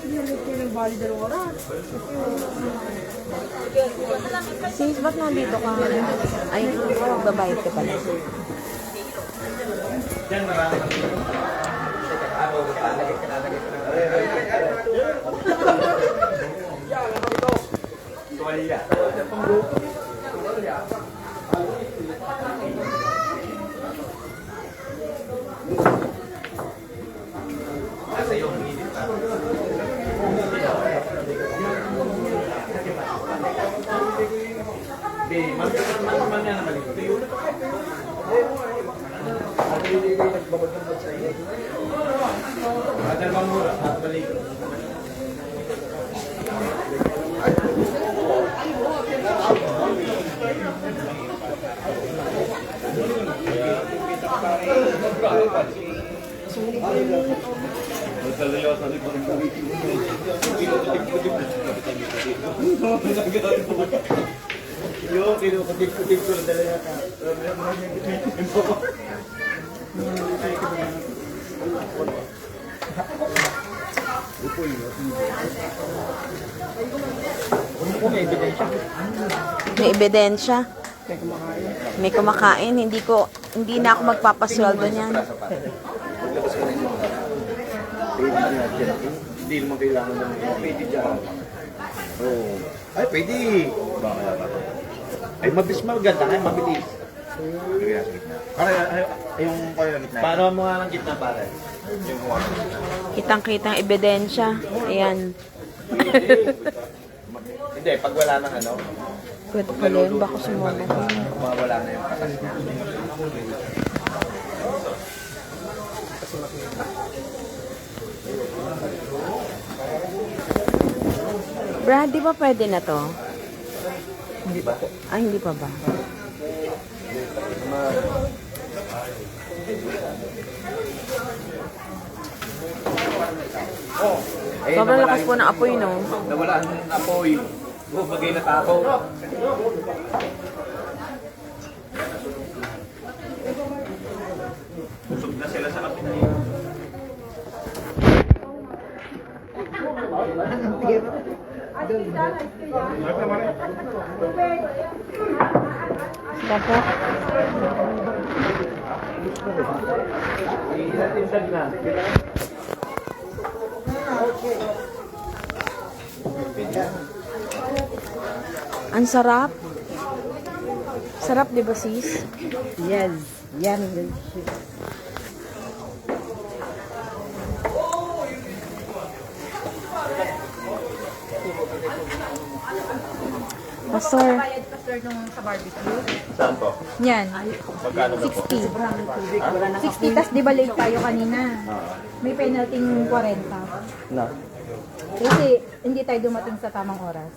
Nalit kayo ng bali 2 oras. Sis, ba't nandito ka? Ay, babayad ka pala. Yan, marami. Tuwalya. Nasa yung minit na. Hindi, man yan naman ito. Adal bang mura? At balik. Yo, kinukutip-kutip ko na talaga ka. May ebidensya. May kumakain. Hindi na ako magpapasweldo niyan. Hindi naman kailangan ng pwede dyan. Oo. Ay, pwede. Ay, mabilis maganda. Ay, mabilis. Para, yung gitna. Paano mo nga ng gitna, pare? Yung huwag. Kitang-kitang ebidensya. Ayan. Hindi, pag wala ng ano, Pwede pala yun. Baka sumama ko. wala na yung katas niya. Brad, di ba pwede na to? Hindi ba? Ay, hindi pa ba? Sobrang lakas po ng apoy, no? Nawalaan ng apoy. Bagay na tao. Busog na sila sa kapitay. Baka. Itindag na. Ang sarap. Sarap, di ba, sis? Yes. Yan. Pastor, Pastor nung sa barbecue. Saan po? Yan. Magkano ba po? 60. 60, tas di ba late tayo kanina? May penalty 40. Na? Kasi hindi tayo dumating sa tamang oras.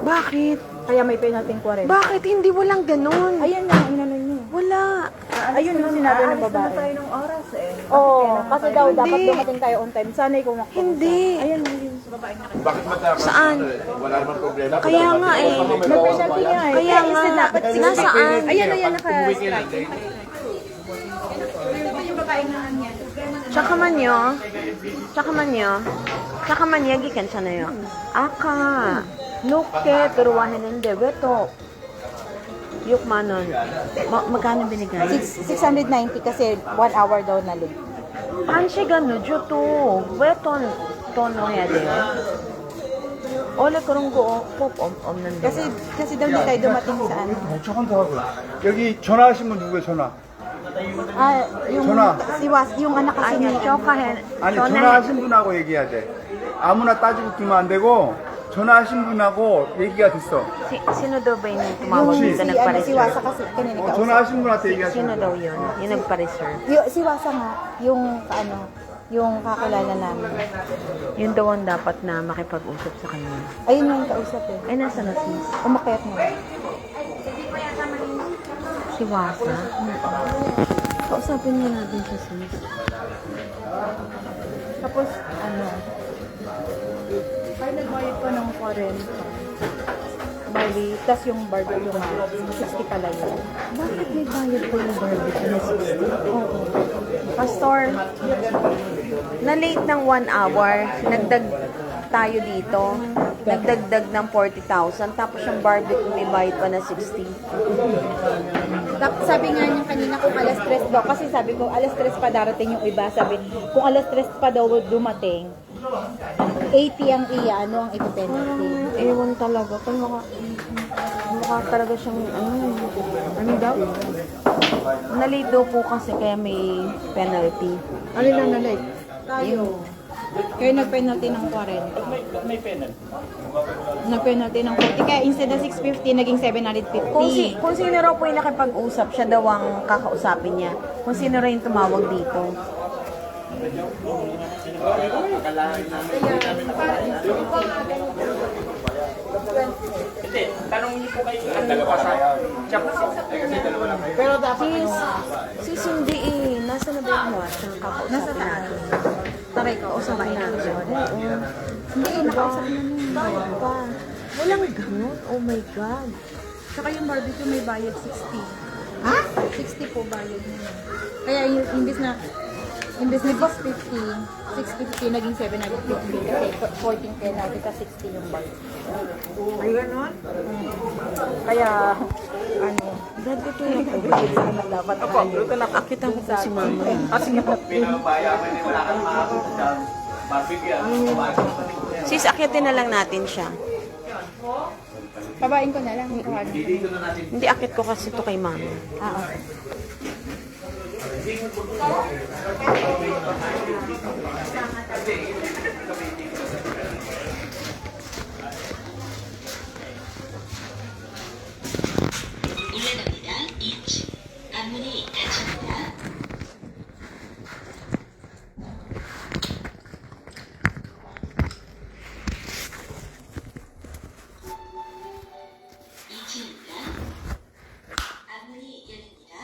bakit? Kaya may penalty 40. Bakit hindi walang ganun? Ayan na, inano nyo. Wala. Ayun yung sinabi ng babae. tayo ng oras eh. Oo, kasi daw dapat Hindi. dumating tayo on time. Sana'y kumakbo. Hindi. Ayun na yun. Bakit matama? Saan? Wala naman problema. Kaya nga eh. May penalty nga eh. Kaya nga. Nasaan? Ayan, ayan, naka-strike. Tsaka man yagikan siya na yun. Aka. Nuke, turuwahin ng debeto. Yuk manon. Magkano binigay? 690 kasi 1 hour daw na late. 한시간 늦어도 왜 돈 넣어야 돼요? 원래 그런 거 꼭 없는데. Kasi daw hindi tayo dumating sa ano. 저건 더 하고. 여기 전화하신 분 누구예요, 전화? Ah, yung 전화. yung anak kasi 아니 niya. 아니, 전화하신 분하고 얘기해야 돼. 아무나 따지고 끼면 안 되고, 전화하신 분하고 얘기가 됐어. Sino daw ba yung tumawag Yung dito si nagpa-reserve? Wasa kasi kanina kausap. 전화하신 분한테 Sino 얘기하시면 daw yun? Yung nagpa-reserve? Si Wasa nga, yung yung kakilala namin. Yun daw ang dapat na makipag-usap sa kanya. Ayun yung kausap eh. Ay, nasa na sis? Umakyat na. Si Wasa? Kausapin niya natin siya sis. Tapos, ay nagbayad pa ng 40. Bali, tas yung barbecue nga, 60 pala yun. Bakit may bayad po yung barbecue na 60? Oo. Pastor, Na late ng 1 hour, nagdag tayo dito. Nagdagdag ng 40,000. Tapos yung barbecue may bayad pa na 60. Tapos sabi nga niya kanina kung alas 3 daw, kasi sabi ko alas 3 pa darating yung iba, sabi kung alas 3 pa daw dumating, 80 ang ano ang ipipenalty. Ewan talaga. Kung mukha talaga siyang, ano daw? Na-late daw po kasi kaya may penalty. Ano na late? Tayo. Kaya nag-penalty ng 40. May penalty. Nag-penalty ng 40. Kaya instead of 650, naging 750. Kung sino raw po yung nakipag-usap, siya daw ang kakausapin niya. Kung sino raw yung tumawag dito. Hindi, tanong niyo po kayo. Dalawa tayo. Kasi dalawa lang kayo. Pero dapat Sis, hindi eh. Nasa na ba yung watch? Ang kakausapin Nasa taas. natin. Taray ko, usapin natin siya. Hindi, nakausap na nun. Bakit ba? Walang ganun. Oh my God. Saka yung barbecue may bayad 60. Ha? 60 po bayad niya. Kaya imbis na 650, 650 naging 750 kasi 14 penalty ka 60 yung barbecue. Ay, ganun? Kaya ano, Dad, ito yung sana dapat akitan ko po si mama. pinabayaman ni wala kang makakuha. Barbecue. Sis, akitin na lang natin siya. babain ko na lang. Dito na natin. Hindi, akit ko kasi ito kay mama. Okay. 올라갑니다. 2층. 앞문이 닫힙니다. 앞문이 열립니다.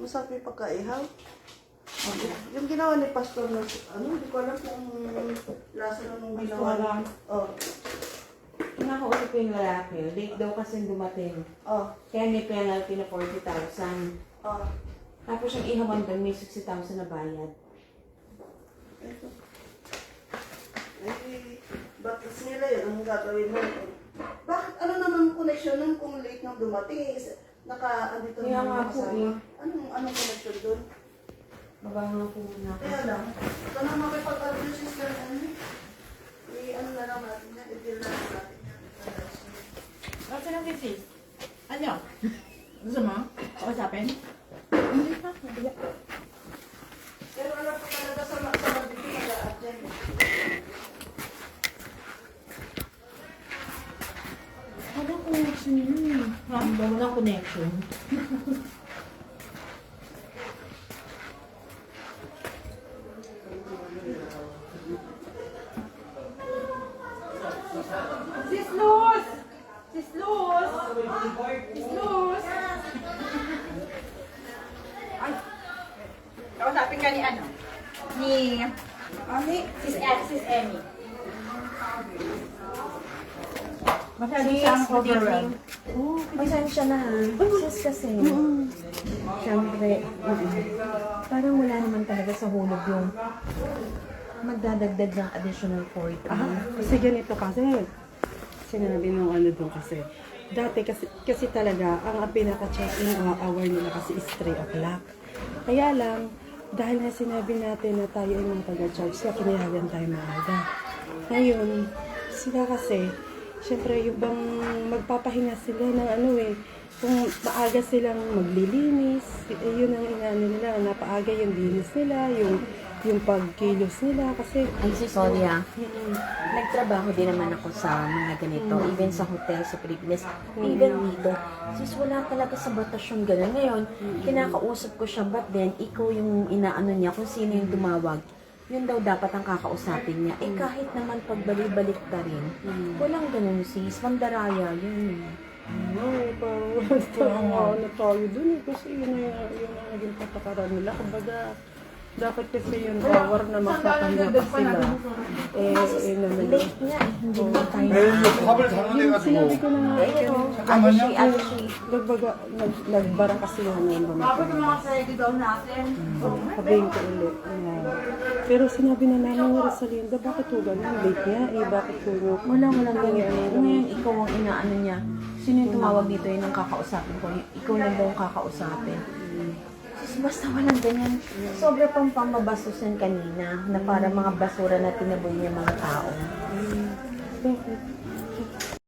Masarap yung pagkaihaw. Yung ginawa ni Pastor na, hindi ko alam kung lasa na nung ginawa niya. Oh. Kinakausap ko yung lalaki. Late daw kasi dumating. Oh. Kaya may penalty na 40,000. Oh. Tapos yung ihawan doon, may 60,000 na bayad. Ito. Eh, batas nila yun ang gagawin mo. Bakit? Ano naman connection nun kung late nang dumating? Andito Kaya naman nga po kasama. eh. Anong connection doon? Baba nga po muna ako. Kaya lang, ito na makipag-argue sister ano na lang natin yan, i-deal na lang natin yan. Kasi lang si ano? Gusto mo? Kausapin? Hindi pa. Mabila. Pero alam ko talaga sa barbecue nag-a-at yan. Walang connection yun. Walang connection. Sis Luz! Sis Luz! Sis Luz! Ay! Kausapin ka ni ano? Ni Sis Emmy. Masyado siyang overwhelmed. Oh, pasensya na ha. Sis kasi, syempre, parang wala naman talaga sa hulog yung magdadagdag ng additional 40. Kasi ganito kasi, sinabi nung ano doon kasi, dati kasi talaga, ang pinaka-check-in hour nila kasi is 3 o'clock. Kaya lang, dahil nga sinabi natin na tayo ay mga taga-charge, kaya kinayagan tayo maaga. Ngayon, sila kasi, syempre yung bang magpapahinga sila ng ano kung maaga silang maglilinis, yun ang inaano nila, napaaga yung linis nila, yung pagkilos nila kasi Ay, sis, sorry ah. Nagtrabaho din naman ako sa mga ganito. Even sa hotel, sa Pilipinas. Even dito. Sis, wala talaga sa batas yung gano'n. Ngayon, kinakausap ko siya, but then, ikaw yung inaano niya, kung sino yung tumawag. Yun daw dapat ang kakausapin niya. Eh, kahit naman pagbalik-balik ta rin, walang ganun sis. Mandaraya, yun. Parang ano tayo dun eh. Kasi yun ang naging patakaran nila. Kumbaga, dapat kasi yung power na magpapahinga pa sila. Naman. Late nga eh, hindi na tayo. 밥을 잘못 Sinabi ko na nga, Actually, nagbara kasi yung ano. Sabihin ko ulit. Pero sinabi na namin ni Rosalinda, bakit ho ganun? Late nga eh, bakit ho nyo? walang ganyan. Ngayon, ikaw ang inaano niya. Sino yung tumawag dito yun ang kakausapin ko? Ikaw lang daw ang kakausapin. Sus, basta walang ganyan. Sobra pang pamabasusan kanina na para mga basura na tinaboy niya mga tao. Bakit?